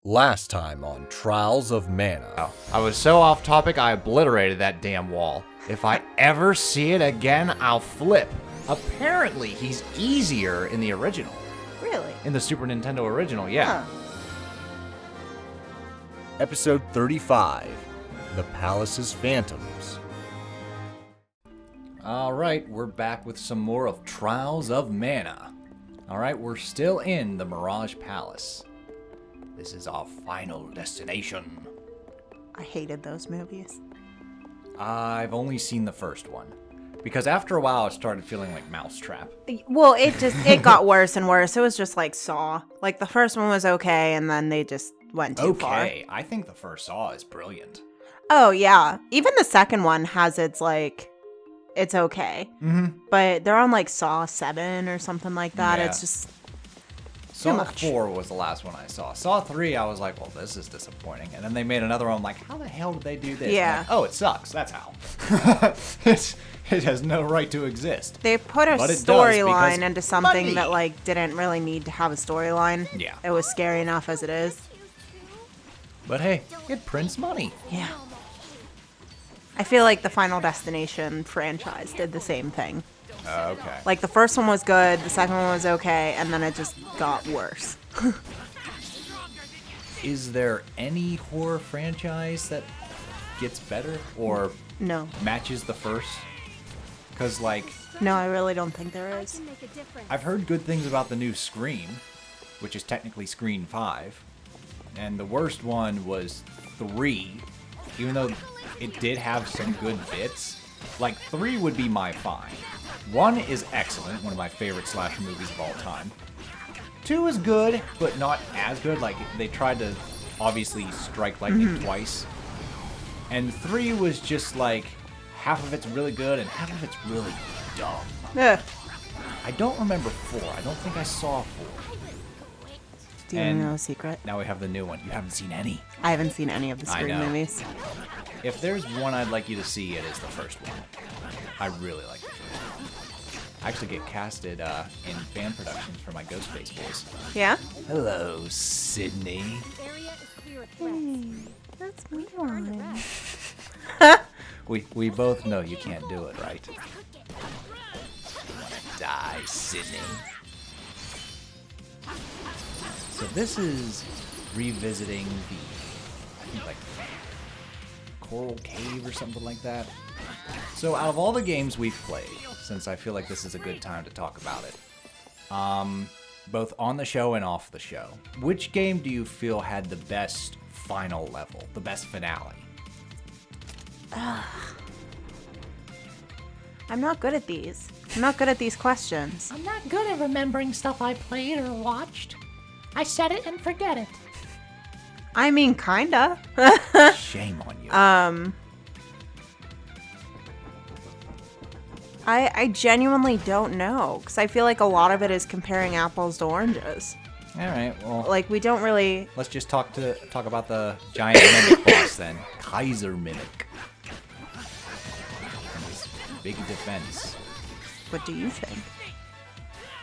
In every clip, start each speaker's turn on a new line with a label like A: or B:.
A: Last time on Trials of Mana.
B: I was so off topic, I obliterated that damn wall. If I ever see it again, I'll flip. Apparently, he's easier in the original.
C: Really?
B: In the Super Nintendo original, yeah.
C: Huh.
A: Episode 35, The Palace's Phantoms.
B: Alright, we're back with some more of Trials of Mana. Alright, we're still in the Mirage Palace. This is our final destination.
C: I hated those movies.
B: I've only seen the first one. Because after a while, it started feeling like Mousetrap.
C: Well, it got worse and worse. It was just like Saw. Like the first one was okay, and then they just went too far.
B: Okay, I think the first Saw is brilliant.
C: Oh, yeah. Even the second one has its like, it's okay.
B: Mm-hmm.
C: But they're on like Saw 7 or something like that.
B: Yeah.
C: It's just
B: Saw
C: much.
B: 4 was the last one I saw. Saw 3, I was like, well, this is disappointing. And then they made another one. I'm like, how the hell did they do this?
C: Yeah.
B: I'm like, oh, it sucks. That's how. It has no right to exist.
C: they put a
B: But it does
C: storyline
B: because
C: into something
B: money.
C: that like didn't really need to have a storyline.
B: Yeah.
C: It was scary enough as it is.
B: But hey, it prints money.
C: Yeah. I feel like the Final Destination franchise did the same thing.
B: Okay.
C: Like the first one was good, the second one was okay, and then it just got worse.
B: Is there any horror franchise that gets better or
C: No.
B: matches the first? Because, like,
C: No, I really don't think there is.
B: I've heard good things about the new Scream, which is technically Scream 5. And the worst one was 3, even though it did have some good bits. Like, 3 would be my fine. 1 is excellent, one of my favorite slasher movies of all time. 2 is good, but not as good. Like, they tried to obviously strike lightning twice. And 3 was just like, half of it's really good and half of it's really dumb.
C: Ugh.
B: I don't remember 4. I don't think I saw 4.
C: Do you
B: And-
C: know a secret?
B: Now we have the new one. You haven't seen any.
C: I haven't seen any of the
B: I
C: Scream
B: know.
C: movies.
B: If there's one I'd like you to see, it is the first one. I really like the first one. I actually get casted in fan productions for my Ghostface voice.
C: Yeah?
B: Hello, Sydney.
C: That's me one.
B: We both know you can't do it, right? Die, Sydney. So this is revisiting the, I think, like, Coral Cave or something like that. So out of all the games we've played, since I feel like this is a good time to talk about it, both on the show and off the show, which game do you feel had the best final level, the best finale?
C: I'm not good at these. I'm not good at these questions.
D: I'm not good at remembering stuff I played or watched. I set it and forget it.
C: I mean, kinda.
B: Shame on you.
C: I genuinely don't know, because I feel like a lot of it is comparing apples to oranges.
B: All right, well,
C: Like, we don't really...
B: let's just talk about the giant mimic boss then. Kaiser Mimic. And his big defense.
C: What do you think?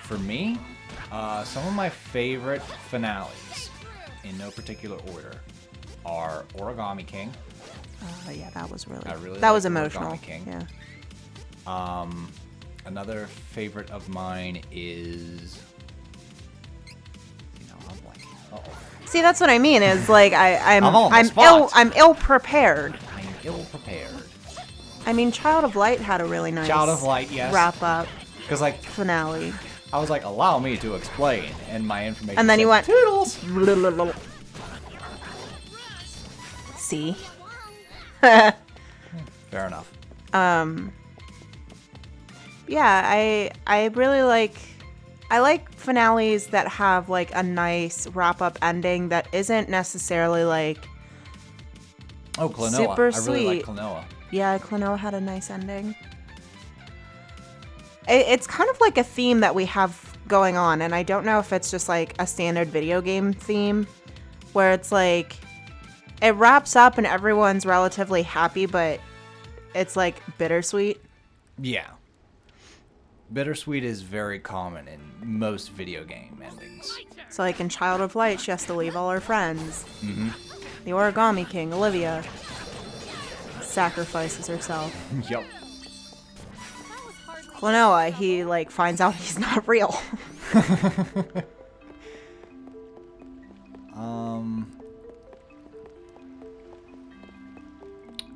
B: For me, some of my favorite finales, in no particular order, are Origami King.
C: Yeah, that was really...
B: I really
C: that was
B: like
C: emotional.
B: Origami King.
C: Yeah.
B: Another favorite of mine is... I'm blanking. Uh-oh.
C: See, that's what I mean. Is like I'm
B: on the
C: I'm
B: spot.
C: ill prepared.
B: I'm ill prepared.
C: I mean, Child of Light had a really nice
B: Child of Light, yes.
C: wrap up
B: Because, like,
C: finale.
B: I was like, allow me to explain, and my information
C: And then
B: said,
C: you went
B: Toodles!
C: See?
B: Fair enough.
C: Yeah, I really like finales that have like a nice wrap up ending that isn't necessarily like
B: Oh, Klonoa.
C: super
B: I really like
C: sweet.
B: Klonoa.
C: Yeah, Klonoa had a nice ending. It's kind of like a theme that we have going on, and I don't know if it's just like a standard video game theme where it's like it wraps up and everyone's relatively happy, but it's like bittersweet.
B: Yeah. Bittersweet is very common in most video game endings.
C: So, like in Child of Light, she has to leave all her friends. The Origami King, Olivia, sacrifices herself.
B: Yep.
C: Klonoa, he, like, finds out he's not real.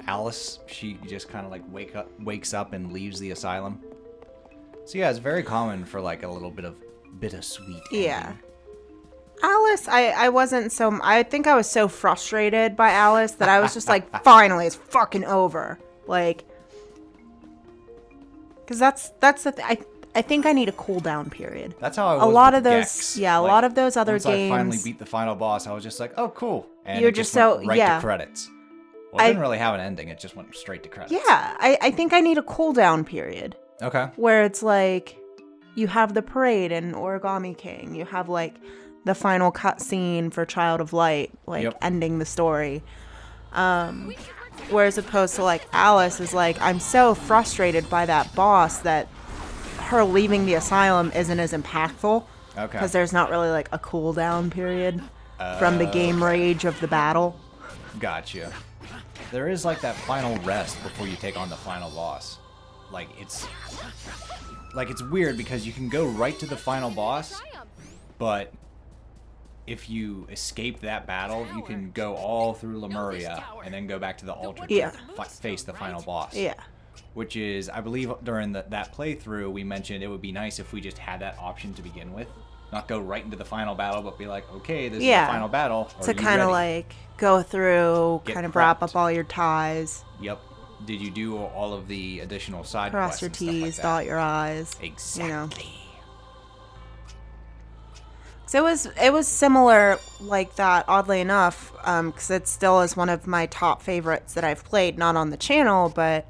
B: Alice, she just kind of like wakes up and leaves the asylum. So yeah, it's very common for like a little bit of bittersweet.
C: Yeah.
B: ending.
C: Alice, I wasn't so... I think I was so frustrated by Alice that I was just like, finally, it's fucking over. Like... Because that's the thing. I think I need a cooldown period.
B: That's how I was
C: A lot
B: with
C: of those...
B: Gex.
C: Yeah, a
B: Like,
C: lot of those other
B: once
C: games...
B: I finally beat the final boss, I was just like, oh, cool. And
C: You're
B: it
C: just
B: went
C: so-
B: right
C: yeah.
B: to credits. Well, it didn't really have an ending. It just went straight to credits.
C: Yeah, I think I need a cooldown period.
B: Okay.
C: Where it's like... You have the parade in Origami King. You have, like, the final cutscene for Child of Light, like,
B: Yep.
C: ending the story. Whereas opposed to, like, Alice is like, I'm so frustrated by that boss that her leaving the asylum isn't as impactful.
B: Okay.
C: Because there's not really, like, a cooldown period from the game rage of the battle.
B: Gotcha. There is like that final rest before you take on the final boss. Like it's weird because you can go right to the final boss, but if you escape that battle, you can go all through Lemuria and then go back to the altar
C: Yeah.
B: to face the final boss.
C: Yeah.
B: Which is, I believe, during that playthrough, we mentioned it would be nice if we just had that option to begin with. Not go right into the final battle, but be like, okay, this is the final battle. Are
C: To
B: you
C: kind of,
B: ready?
C: like, go through,
B: Get
C: kind of wrap
B: prepped.
C: up all your ties,
B: Yep. Did you do all of the additional side
C: cross
B: quests
C: your
B: and stuff like
C: T's,
B: that?
C: dot your I's.
B: Exactly.
C: You know. So it was similar like that, oddly enough, because it still is one of my top favorites that I've played, not on the channel, but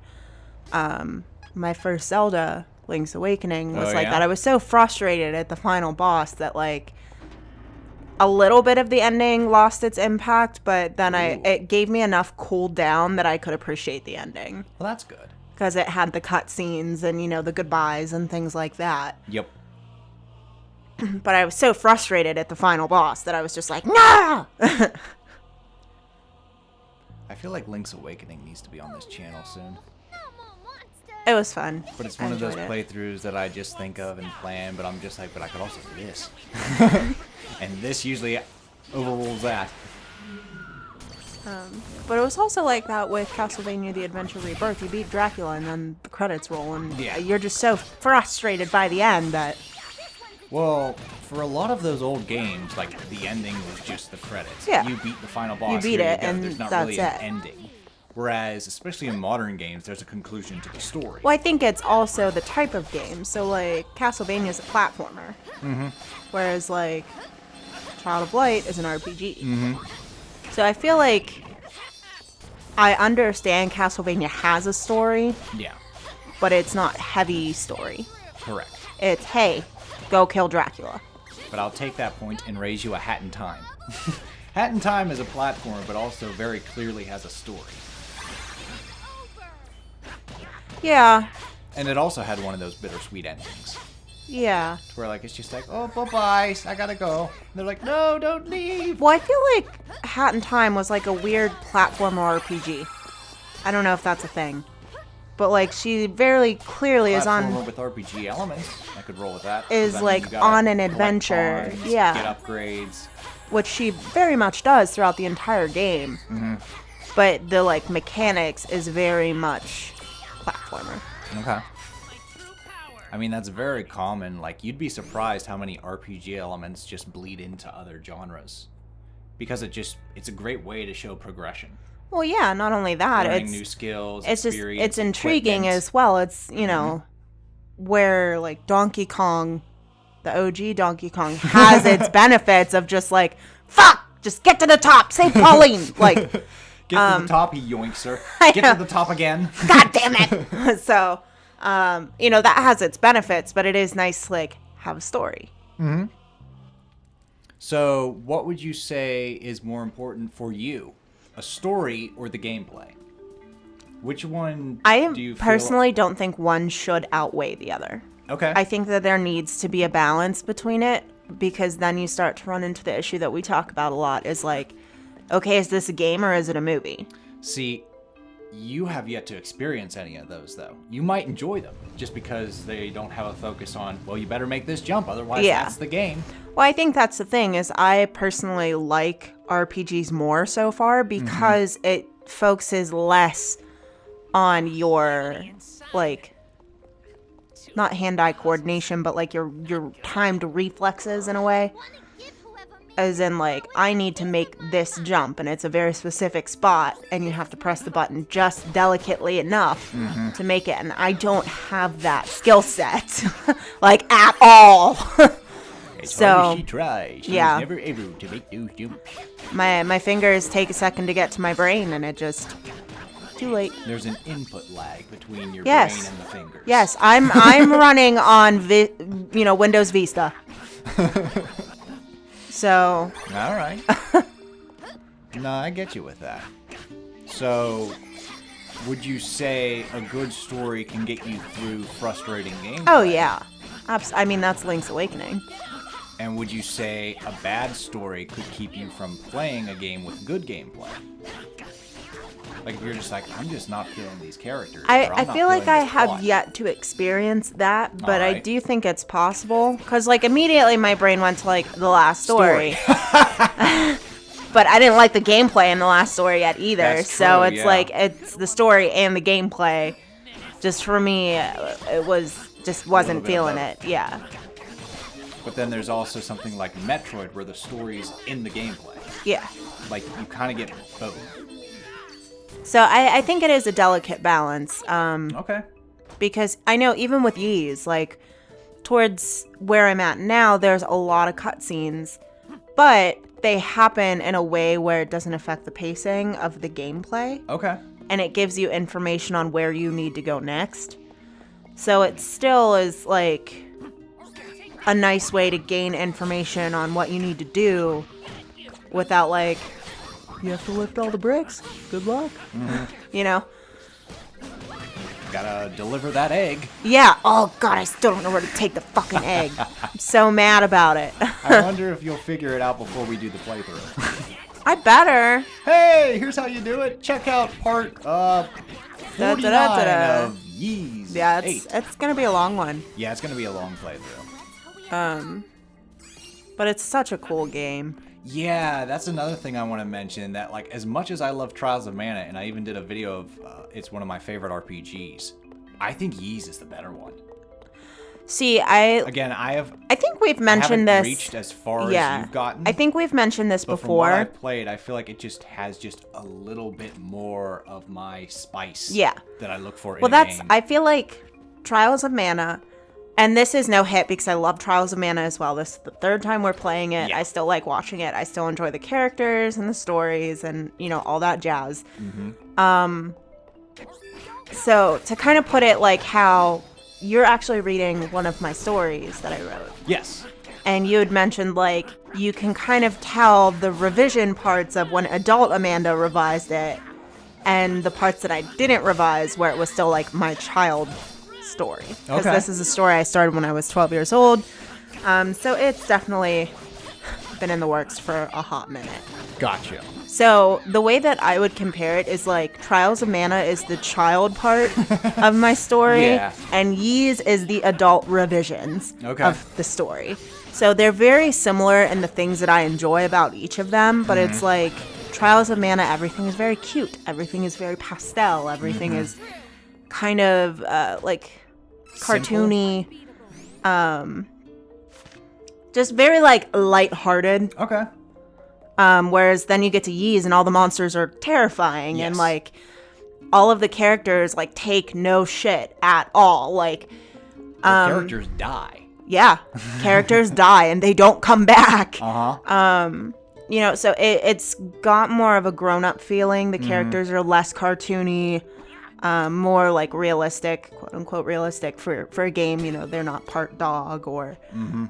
C: my first Zelda, Link's Awakening, was
B: Oh,
C: like
B: yeah?
C: that. I was so frustrated at the final boss that, like, a little bit of the ending lost its impact, but then it gave me enough cool down that I could appreciate the ending.
B: Well, that's good.
C: Because it had the cutscenes and, you know, the goodbyes and things like that.
B: Yep.
C: But I was so frustrated at the final boss that I was just like, no!
B: I feel like Link's Awakening needs to be on this channel soon.
C: It was fun.
B: But it's
C: I
B: one of those
C: enjoyed it.
B: playthroughs that I just think of and plan, but I'm just like, but I could also do this. And this usually overrules that.
C: But it was also like that with Castlevania The Adventure Rebirth. You beat Dracula and then the credits roll, and
B: Yeah.
C: you're just so frustrated by the end that...
B: Well, for a lot of those old games, like, the ending was just the credits.
C: Yeah.
B: You beat the final boss.
C: beat
B: here
C: it,
B: go.
C: and
B: There's not
C: that's
B: really an
C: it.
B: ending. Whereas, especially in modern games, there's a conclusion to the story.
C: Well, I think it's also the type of game. So, like, Castlevania's a platformer. Mm-hmm. Whereas, like, Child of Light is an RPG. Mm-hmm. So I feel like I understand Castlevania has a story,
B: Yeah,
C: but it's not heavy story.
B: correct.
C: It's, hey, go kill Dracula.
B: But I'll take that point and raise you a Hat in Time. Hat in Time is a platform, but also very clearly has a story.
C: Yeah,
B: And it also had one of those bittersweet endings.
C: yeah.
B: Where, like, it's just like, oh, bye-bye, I gotta go. And they're like, no, don't leave.
C: Well, I feel like Hat in Time was like a weird platformer RPG. I don't know if that's a thing. But, like, she very clearly is on...
B: Platformer with RPG elements. I could roll with that.
C: Is,
B: 'Cause, I mean,
C: like,
B: you gotta
C: on an
B: collect
C: adventure.
B: coins,
C: Yeah.
B: Get upgrades.
C: Which she very much does throughout the entire game.
B: Mm-hmm.
C: But the, like, mechanics is very much platformer.
B: Okay. I mean, that's very common. Like, you'd be surprised how many RPG elements just bleed into other genres. Because it's a great way to show progression.
C: Well, yeah, not only that,
B: Learning new skills,
C: it's just,
B: experience,
C: it's intriguing
B: equipment.
C: as well. It's, you know, where, like, Donkey Kong, the OG Donkey Kong, has its benefits of just, like, fuck, just get to the top, save Pauline. Like,
B: Get to the top, he yoinks her.
C: I
B: Get
C: know.
B: to the top again.
C: God damn it. So, you know, that has its benefits, but it is nice to, like, have a story.
B: So, what would you say is more important for you? A story or the gameplay? Which one do
C: I
B: you feel...
C: personally don't think one should outweigh the other.
B: Okay.
C: I think that there needs to be a balance between it, because then you start to run into the issue that we talk about a lot is like, okay, is this a game or is it a movie?
B: See, you have yet to experience any of those, though. You might enjoy them just because they don't have a focus on, well, you better make this jump, otherwise that's the game.
C: Well, I think that's the thing is I personally like RPGs more so far because it focuses less on your, like, not hand-eye coordination, but like your timed reflexes in a way. As in, like, I need to make this jump, and it's a very specific spot, and you have to press the button just delicately enough to make it. And I don't have that skill set, like, at all.
B: As
C: So,
B: hard as she tries, she
C: yeah.
B: was never able to make those jumps.
C: My fingers take a second to get to my brain, and it just... Too late.
B: There's an input lag between your
C: Yes.
B: brain and the fingers.
C: Yes, I'm running on Windows Vista. So,
B: All right. No, I get you with that. So, would you say a good story can get you through frustrating gameplay?
C: oh yeah. I mean, that's Link's Awakening.
B: And would you say a bad story could keep you from playing a game with good gameplay? Like, if you're just like, I'm just not feeling these characters. or I'm
C: I
B: not
C: feel like
B: feeling
C: I
B: this
C: have
B: plot.
C: yet to experience that, but I
B: Alright.
C: do think it's possible. Because, like, immediately my brain went to, like, the last story. But I didn't like the gameplay in the last story yet either.
B: That's
C: So
B: true,
C: it's
B: yeah.
C: like, it's the story and the gameplay. Just for me, it wasn't
B: bit of
C: feeling
B: both.
C: it. Yeah.
B: But then there's also something like Metroid where the story's in the gameplay.
C: Yeah.
B: Like, you kind of get both.
C: So I think it is a delicate balance.
B: Okay.
C: Because I know even with Ys, like, towards where I'm at now, there's a lot of cutscenes, but they happen in a way where it doesn't affect the pacing of the gameplay,
B: Okay.
C: and it gives you information on where you need to go next. So it still is, like, a nice way to gain information on what you need to do without, like, you have to lift all the bricks. Good luck. You know?
B: Gotta deliver that egg.
C: Yeah. Oh, God, I still don't know where to take the fucking egg. I'm so mad about it.
B: I wonder if you'll figure it out before we do the playthrough.
C: I better.
B: Hey, here's how you do it. Check out part 49
C: Da-da-da-da-da.
B: of Ys
C: Yeah,
B: 8.
C: it's going to be a long one.
B: Yeah, it's gonna be a long playthrough.
C: But it's such a cool game.
B: Yeah, that's another thing I want to mention, that, like, as much as I love Trials of Mana, and I even did a video of it's one of my favorite RPGs, I think Ys is the better one.
C: See, I
B: Again, I
C: think we've
B: haven't
C: mentioned this.
B: reached as far
C: Yeah.
B: as you've gotten.
C: I think we've mentioned this
B: but from what
C: before.
B: I've played, I feel like it just has just a little bit more of my spice.
C: Yeah.
B: That I look for
C: Well,
B: in a game.
C: I feel like Trials of Mana, and this is no hit because I love Trials of Mana as well. This is the third time we're playing it.
B: Yeah.
C: I still like watching it. I still enjoy the characters and the stories and, all that jazz. So to kind of put it like how you're actually reading one of my stories that I wrote.
B: Yes.
C: And you had mentioned, like, you can kind of tell the revision parts of when adult Amanda revised it and the parts that I didn't revise where it was still, like, my child story. Because
B: Okay.
C: this is a story I started when I was 12 years old. So it's definitely been in the works for a hot minute.
B: Gotcha.
C: So the way that I would compare it is, like, Trials of Mana is the child part of my story,
B: Yeah.
C: and Ys is the adult revisions
B: Okay.
C: of the story. So they're very similar in the things that I enjoy about each of them, but it's like Trials of Mana, everything is very cute, everything is very pastel, everything is kind of like cartoony, just very, like, lighthearted.
B: Okay.
C: Whereas then you get to Ys and all the monsters are terrifying and,
B: Yes.
C: like, all of the characters, like, take no shit at all. Like,
B: The characters die.
C: yeah, characters die and they don't come back.
B: Uh-huh.
C: So it's got more of a grown-up feeling. The characters are less cartoony, more, like, realistic, quote-unquote realistic for a game. They're not part dog or,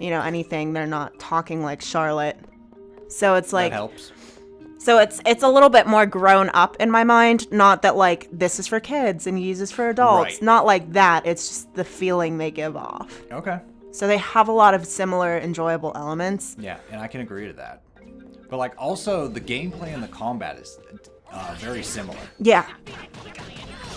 C: anything. They're not talking like Charlotte. So it's like...
B: that helps.
C: So it's a little bit more grown up in my mind. Not that, like, this is for kids and Ys is for adults.
B: Right.
C: Not like that. It's just the feeling they give off.
B: Okay.
C: So they have a lot of similar enjoyable elements.
B: Yeah, and I can agree to that. But, like, also, the gameplay and the combat is very similar.
C: Yeah.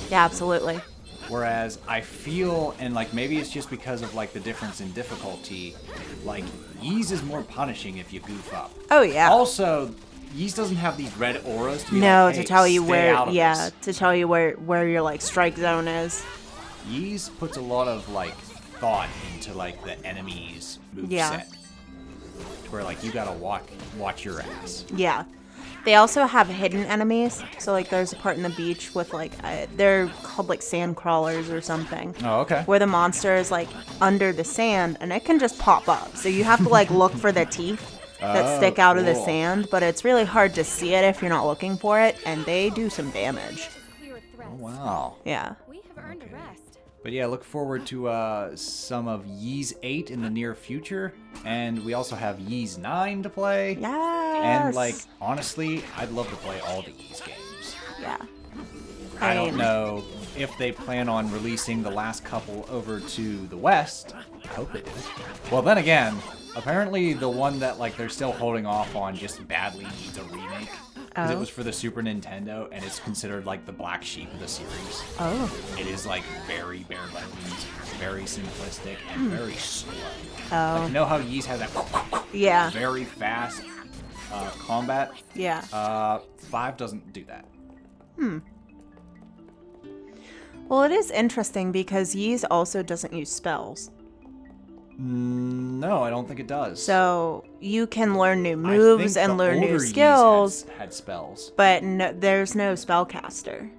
C: Yeah, absolutely.
B: Whereas I feel, and, like, maybe it's just because of, like, the difference in difficulty, like, Ys is more punishing if you goof up.
C: Oh, yeah.
B: Also, Ys doesn't have these red auras to be
C: No,
B: like, hey,
C: to tell you
B: stay
C: where,
B: out of
C: yeah,
B: this.
C: to tell you where your, like, strike zone is.
B: Ys puts a lot of, like, thought into, like, the enemy's moveset.
C: Yeah.
B: To where, like, you gotta watch your ass.
C: Yeah. They also have hidden enemies. So, like, there's a part in the beach with, like, they're called, like, sand crawlers or something.
B: Oh, okay.
C: Where the monster is, like, under the sand, and it can just pop up. So you have to, like, look for the teeth that stick out of the
B: cool.
C: sand. But it's really hard to see it if you're not looking for it, and they do some damage.
B: Oh, wow.
C: Yeah.
E: We have earned a rest.
B: But yeah, look forward to some of Ys 8 in the near future. And we also have Ys 9 to play.
C: Yes.
B: And, like, honestly, I'd love to play all the Ys games.
C: Yeah.
B: I don't
C: mean,
B: know if they plan on releasing the last couple over to the West. I hope they do. Well, then again, apparently the one that, like, they're still holding off on just badly needs a remake. Because it
C: Oh.
B: was for the Super Nintendo, and it's considered, like, the black sheep of the series.
C: Oh.
B: It is, like, very bare bones, very simplistic, and very slow.
C: Oh.
B: Like, you know how Ys has that
C: Yeah.
B: very fast combat?
C: Yeah.
B: 5 doesn't do that.
C: Well, it is interesting because Ys also doesn't use spells.
B: No, I don't think it does.
C: So you can learn new
B: I
C: moves
B: think
C: and
B: the
C: learn new
B: older Ys
C: skills,
B: had spells.
C: but no, there's no spellcaster.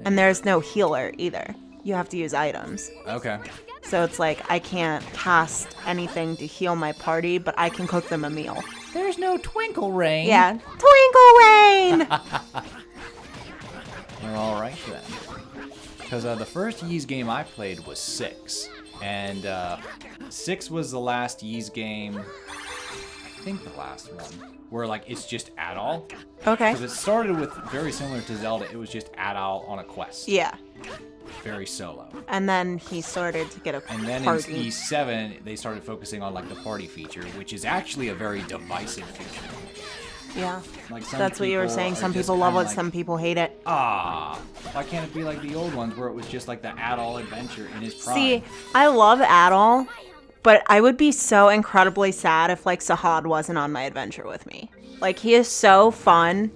C: And there's no healer either. You have to use items.
B: Okay.
C: So it's like I can't cast anything to heal my party, but I can cook them a meal.
B: There's no Twinkle Rain.
C: Yeah. Twinkle Rain!
B: You're all right then. Because the first Ys game I played was 6. And 6 was the last Ys game, I think the last one, where, like, it's just Adol.
C: Okay.
B: Because it started with, very similar to Zelda, it was just Adol on a quest.
C: Yeah.
B: Very solo.
C: And then he started to get a
B: And then
C: party.
B: in Ys 7, they started focusing on, like, the party feature, which is actually a very divisive feature.
C: Yeah.
B: Like, some
C: That's what you were
B: people
C: saying.
B: are
C: Some
B: just
C: people love
B: kinda
C: it,
B: like,
C: some people hate it.
B: Why can't it be like the old ones where it was just like the Adol adventure in his prime?
C: See, I love Adol, but I would be so incredibly sad if, like, Sahad wasn't on my adventure with me. Like, he is so fun,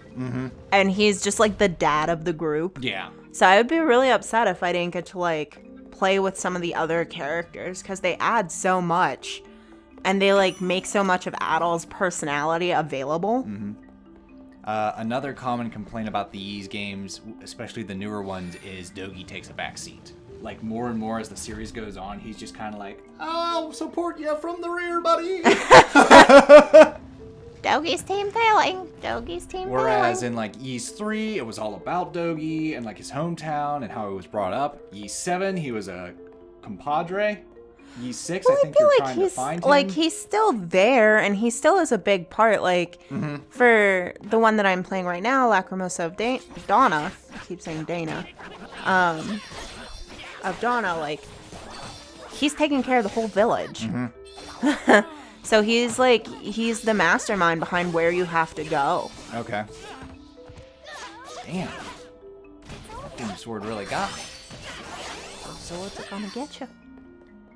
C: and he's just, like, the dad of the group.
B: Yeah.
C: So I would be really upset if I didn't get to, like, play with some of the other characters, because they add so much, and they, like, make so much of Adol's personality available.
B: Another common complaint about the Ys games, especially the newer ones, is Dogi takes a back seat. Like, more and more as the series goes on, he's just kind of like, I'll support you from the rear, buddy.
E: Doggy's team failing. Doggy's team
B: Whereas
E: failing.
B: in, like, Ys 3, it was all about Dogi and, like, his hometown and how he was brought up. Ys 7, he was a compadre. Ys 6,
C: Well,
B: I think
C: I feel
B: you're
C: like
B: trying to find him.
C: like he's still there, and he still is a big part. Like for the one that I'm playing right now, Lacrimosa of Donna. I keep saying Dana. Of Donna, like he's taking care of the whole village. So he's the mastermind behind where you have to go.
B: Okay. Damn. That Doom Sword really got me.
C: So what's it gonna get you?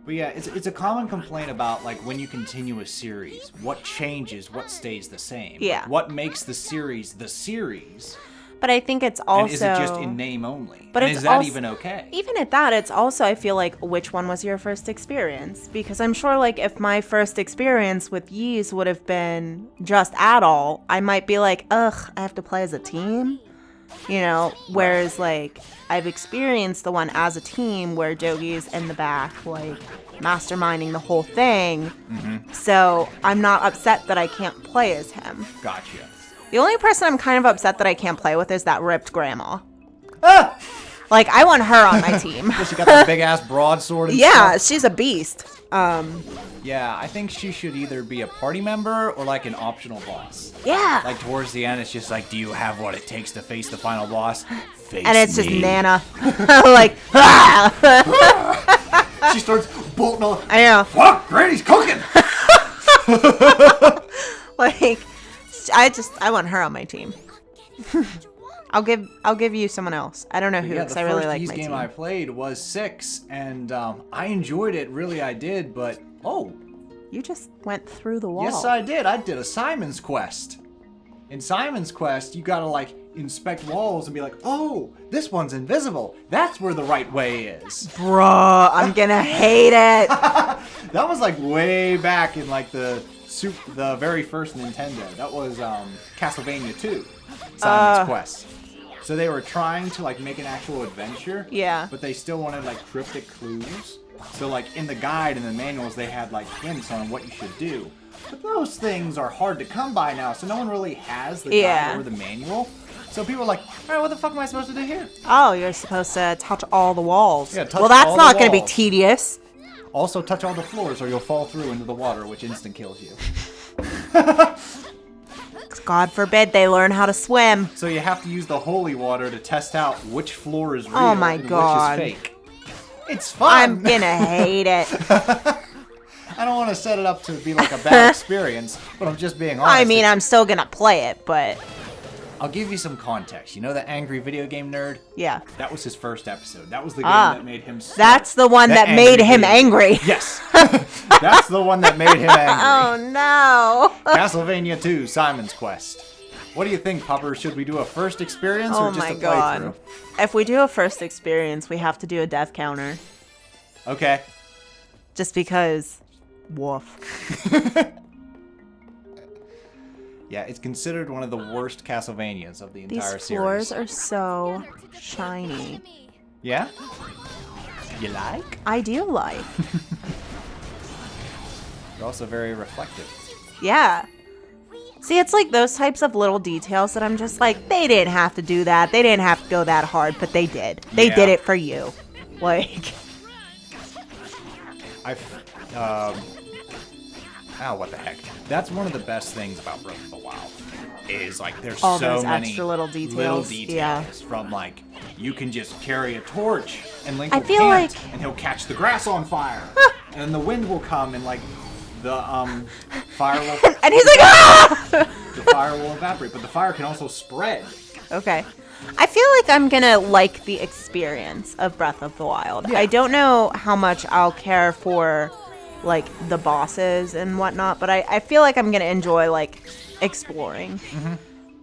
B: But yeah, it's a common complaint about, like, when you continue a series, what changes, what stays the same.
C: Yeah.
B: Like, what makes the series the series?
C: But I think it's also
B: And is it just in name only?
C: But
B: and
C: it's
B: is that
C: also-
B: even okay?
C: Even at that, it's also, I feel like, which one was your first experience? Because I'm sure, like, if my first experience with Ys would have been just Adol, I might be like, ugh, I have to play as a team? You know? Whereas, like, I've experienced the one as a team where Dogi's in the back, like, masterminding the whole thing. So I'm not upset that I can't play as him.
B: Gotcha.
C: The only person I'm kind of upset that I can't play with is that ripped grandma. Like, I want her on my team.
B: She got the big ass broadsword and
C: Yeah,
B: stuff.
C: she's a beast.
B: Yeah, I think she should either be a party member or like an optional boss.
C: Yeah.
B: Like towards the end, it's just like, do you have what it takes to face the final boss? Face
C: And it's just
B: me.
C: Nana. Like, ah!
B: She starts bolting on.
C: I know.
B: Fuck, Granny's cooking.
C: Like, I want her on my team. I'll give you someone else. I don't know who,
B: Yeah,
C: because
B: the
C: I really
B: first
C: like
B: Ys
C: my
B: game
C: team.
B: I played was 6, and I enjoyed it. Really, I did. But
C: You just went through the wall.
B: yes, I did. I did a Simon's Quest. In Simon's Quest, you gotta like inspect walls and be like, oh, this one's invisible. That's where the right way is.
C: Bruh, I'm gonna hate it.
B: That was like way back in like the very first Nintendo. That was Castlevania 2, Simon's Quest. So they were trying to like make an actual adventure.
C: Yeah.
B: But they still wanted like cryptic clues. So like in the guide and the manuals, they had like hints on what you should do. But those things are hard to come by now, so no one really has the
C: Yeah.
B: guide or the manual. So people are like, all right, what the fuck am I supposed to do here?
C: Oh, you're supposed to touch all the walls.
B: Yeah, touch
C: well, that's
B: all the
C: not gonna be
B: walls.
C: tedious.
B: Also, touch all the floors or you'll fall through into the water, which instant kills you.
C: God forbid they learn how to swim.
B: So you have to use the holy water to test out which floor is real
C: Oh my
B: and
C: God.
B: which is fake. It's fun.
C: I'm gonna hate it.
B: I don't want to set it up to be like a bad experience, but I'm just being honest.
C: I mean, I'm still gonna play it, but
B: I'll give you some context. You know the angry video game nerd?
C: yeah.
B: That was his first episode. That was the game
C: Ah.
B: that made him start.
C: That's the one that
B: angry
C: made him
B: video-
C: angry.
B: Yes. That's the one that made him angry.
C: Oh no.
B: Castlevania 2, Simon's Quest. What do you think, Pupper? Should we do a first experience
C: Oh
B: or just
C: my
B: a
C: god.
B: playthrough?
C: If we do a first experience, we have to do a death counter.
B: Okay.
C: Just because. Woof.
B: Yeah, it's considered one of the worst Castlevanias of the entire
C: These floors
B: series.
C: are so shiny.
B: Yeah? You like?
C: I do like.
B: They're also very reflective.
C: Yeah. See, it's like those types of little details that I'm just like, they didn't have to do that. They didn't have to go that hard, but they did. They
B: Yeah.
C: did it for you. Like,
B: What the heck? That's one of the best things about Breath of the Wild. Is like there's
C: All
B: so
C: those
B: many
C: extra little details, yeah.
B: from like you can just carry a torch and Link
C: I
B: will
C: feel
B: pant,
C: like-
B: and he'll catch the grass on fire and then the wind will come and like the fire will
C: and he's like, ah!
B: the fire will evaporate, but the fire can also spread.
C: Okay. I feel like I'm gonna like the experience of Breath of the Wild.
B: Yeah.
C: I don't know how much I'll care for, like, the bosses and whatnot, but I feel like I'm gonna enjoy, like, exploring.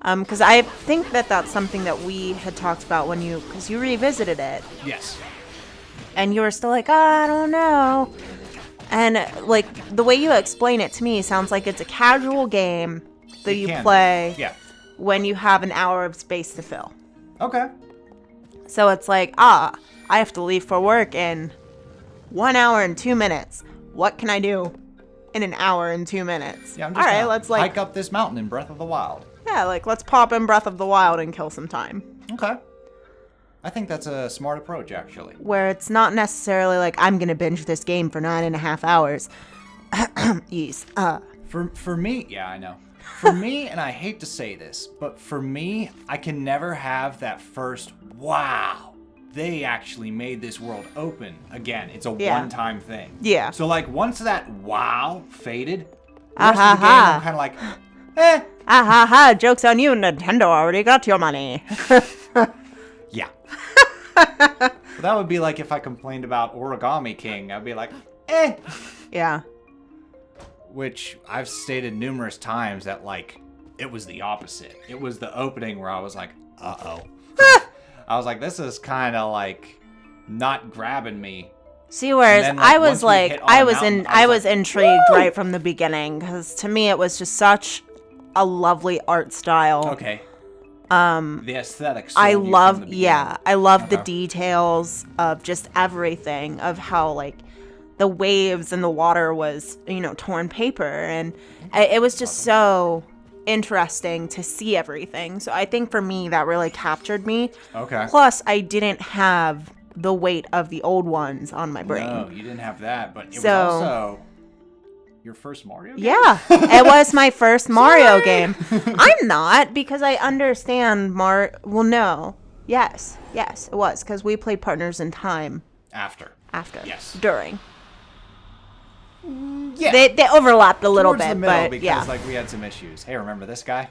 C: Because I think that that's something that we had talked about because you revisited it,
B: Yes.
C: and you were still like, I don't know. And, like, the way you explain it to me sounds like it's a casual game that you
B: can be.
C: play
B: Yeah.
C: when you have an hour of space to fill.
B: Okay.
C: So it's like, I have to leave for work in 1 hour and 2 minutes. What can I do in an hour and 2 minutes?
B: Yeah, I'm
C: All
B: just
C: right,
B: gonna
C: let's like,
B: hike up this mountain in Breath of the Wild.
C: let's pop in Breath of the Wild and kill some time.
B: Okay. I think that's a smart approach, actually.
C: Where it's not necessarily like, I'm going to binge this game for 9.5 hours. Yes.
B: For me, yeah, I know. For me, and I hate to say this, but for me, I can never have that first, wow, they actually made this world open again. It's a
C: Yeah.
B: one-time thing.
C: Yeah.
B: So, like, once that wow faded, the
C: Ah,
B: rest
C: ha,
B: of the game,
C: ha.
B: I'm kind of like, eh,
C: Ha ha, joke's on you, Nintendo already got your money.
B: yeah. Well, that would be like if I complained about Origami King. I'd be like, eh.
C: Yeah.
B: Which I've stated numerous times that, like, it was the opposite. It was the opening where I was like, uh-oh. I was like, this is kind of, like, not grabbing me.
C: See, whereas
B: And then, like,
C: I
B: once
C: was
B: we
C: like,
B: hit on
C: I
B: the
C: was
B: mountain,
C: I
B: I
C: was
B: was like,
C: intrigued
B: "Woo!"
C: right from the beginning, because to me it was just such a lovely art style.
B: Okay. The aesthetics.
C: I
B: sold you from
C: love,
B: the
C: yeah,
B: beginning.
C: I love the
B: Okay.
C: details of just everything, of how, like, the waves and the water was, torn paper, and it was just so interesting to see everything. So I think for me, that really captured me.
B: Okay.
C: Plus, I didn't have the weight of the old ones on my brain.
B: No, you didn't have that, but it was
C: So-
B: also your first Mario game?
C: Yeah, it was my first Mario game. I'm not, because I understand Well, no. Yes, it was, because we played Partners in Time
B: After. Yes.
C: during.
B: Yeah.
C: They overlapped a little
B: Towards
C: bit,
B: the middle
C: but
B: because
C: yeah.
B: like we had some issues. Hey, remember this guy?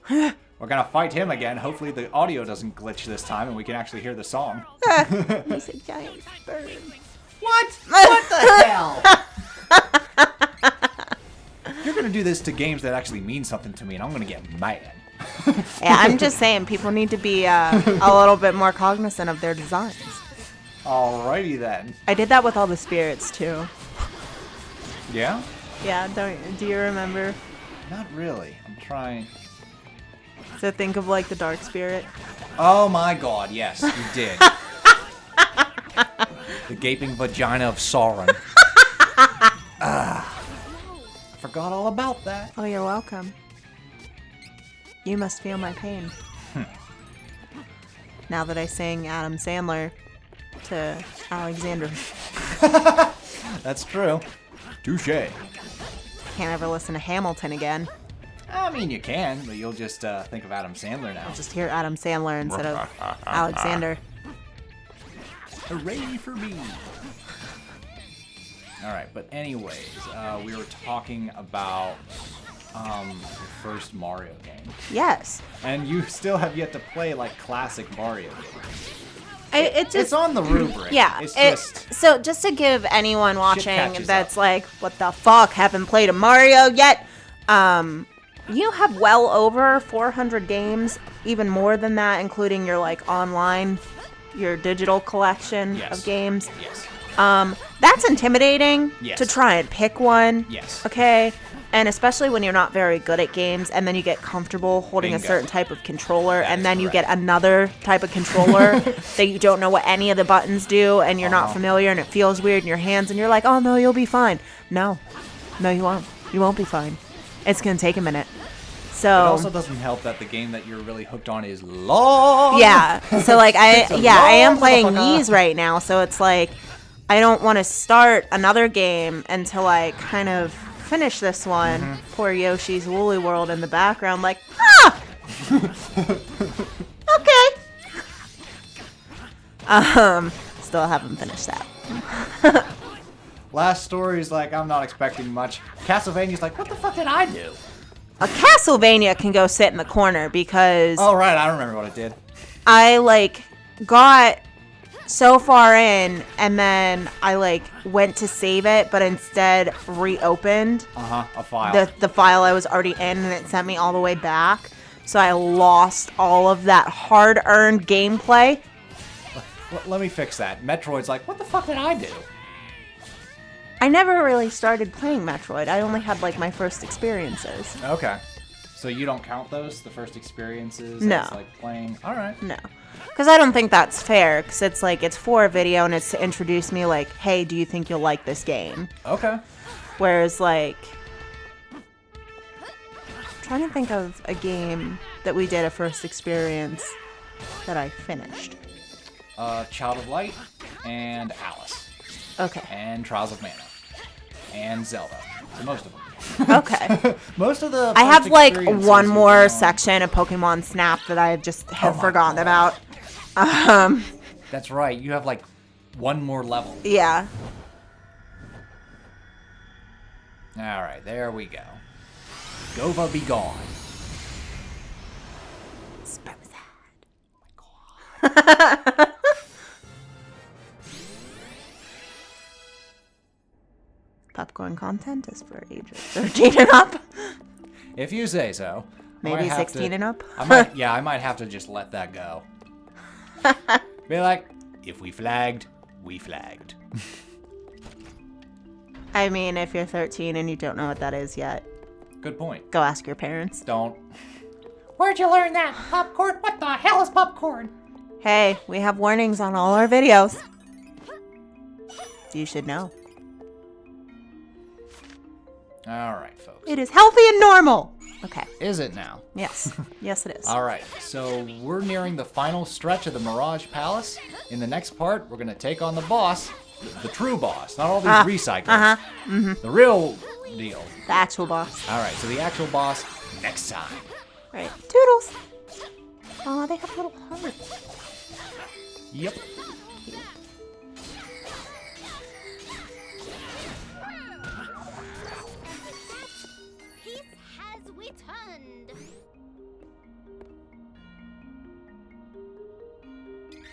B: We're gonna fight him again. Hopefully the audio doesn't glitch this time and we can actually hear the song.
C: He's a giant bird.
B: What? What the hell? You're gonna do this to games that actually mean something to me, and I'm gonna get mad.
C: Yeah, I'm just saying, people need to be a little bit more cognizant of their designs.
B: Alrighty then.
C: I did that with all the spirits too.
B: Yeah?
C: Yeah, do you remember?
B: Not really. I'm trying.
C: So think of like the dark spirit.
B: Oh my god, yes, you did. The gaping vagina of Sauron. I forgot all about that.
C: Oh, you're welcome. You must feel my pain. Now that I sing Adam Sandler to Alexander.
B: That's true. Touche.
C: Can't ever listen to Hamilton again.
B: I mean, you can, but you'll just think of Adam Sandler now.
C: Just hear Adam Sandler instead of Alexander.
B: Hooray for me. Alright, but anyways, we were talking about the first Mario game.
C: Yes.
B: And you still have yet to play, like, classic Mario games.
C: It's
B: on the rubric.
C: Yeah.
B: It's just...
C: So just to give anyone watching
B: catches
C: that's
B: up.
C: like, what the fuck, haven't played a Mario yet, you have well over 400 games, even more than that, including your like online, your digital collection
B: Yes.
C: of games.
B: Yes.
C: That's intimidating
B: Yes.
C: to try and pick one.
B: Yes.
C: Okay. And especially when you're not very good at games, and then you get comfortable holding a
B: Bingo.
C: certain type of controller,
B: That
C: and
B: is
C: then you
B: correct.
C: get another type of controller that you don't know what any of the buttons do, and you're not familiar, and it feels weird in your hands, and you're like, oh no, you'll be fine. No, you won't. You won't be fine. It's gonna take a minute. So
B: It also doesn't help that the game that you're really hooked on is long.
C: yeah. So like I
B: a
C: am
B: long
C: playing
B: motherfucker.
C: Ys right now, so it's like I don't want to start another game until I kind of finish this one.
B: Mm-hmm.
C: Poor Yoshi's Woolly World in the background, like, okay. Still haven't finished that.
B: Last story is like, I'm not expecting much. Castlevania's like, what the fuck did I do?
C: A Castlevania can go sit in the corner because
B: Oh, right, I remember what it did.
C: I like got so far in, and then I like went to save it, but instead reopened
B: A file.
C: the file I was already in, and it sent me all the way back. So I lost all of that hard-earned gameplay.
B: Let me fix that. Metroid's like, what the fuck did I do?
C: I never really started playing Metroid. I only had like my first experiences.
B: Okay. So you don't count those, the first experiences?
C: No.
B: As, like, playing? Alright.
C: No. Because I don't think that's fair, because it's like, it's for a video, and it's to introduce me like, hey, do you think you'll like this game?
B: Okay.
C: Whereas like, I'm trying to think of a game that we did a first experience that I finished.
B: Child of Light and Alice.
C: Okay.
B: And Trials of Mana. And Zelda. So most of them.
C: Okay.
B: Most of the
C: I
B: first
C: have like
B: experiences
C: one
B: you
C: more
B: go on-
C: section of Pokemon Snap that I just have
B: my
C: forgotten
B: God.
C: about.
B: That's right. You have like one more level.
C: Yeah.
B: Alright, there we go. Gova be gone.
C: Popcorn content is for ages 13 and up.
B: If you say so. I might
C: Maybe
B: have
C: 16
B: to-
C: and up.
B: I might have to just let that go. Be like, if we flagged, we flagged.
C: I mean, if you're 13 and you don't know what that is yet,
B: Good point.
C: go ask your parents.
B: Don't.
D: Where'd you learn that? Popcorn? What the hell is popcorn?
C: Hey, we have warnings on all our videos. You should know.
B: Alright, folks.
C: It is healthy and normal. Okay.
B: Is it now?
C: Yes. Yes, it is.
B: All right, so we're nearing the final stretch of the Mirage Palace. In the next part, we're going to take on the boss, the true boss, not all these recyclers. The real deal.
C: The actual boss.
B: All right, so the actual boss next time.
C: Right. Toodles. Oh, they have little hearts.
B: Yep.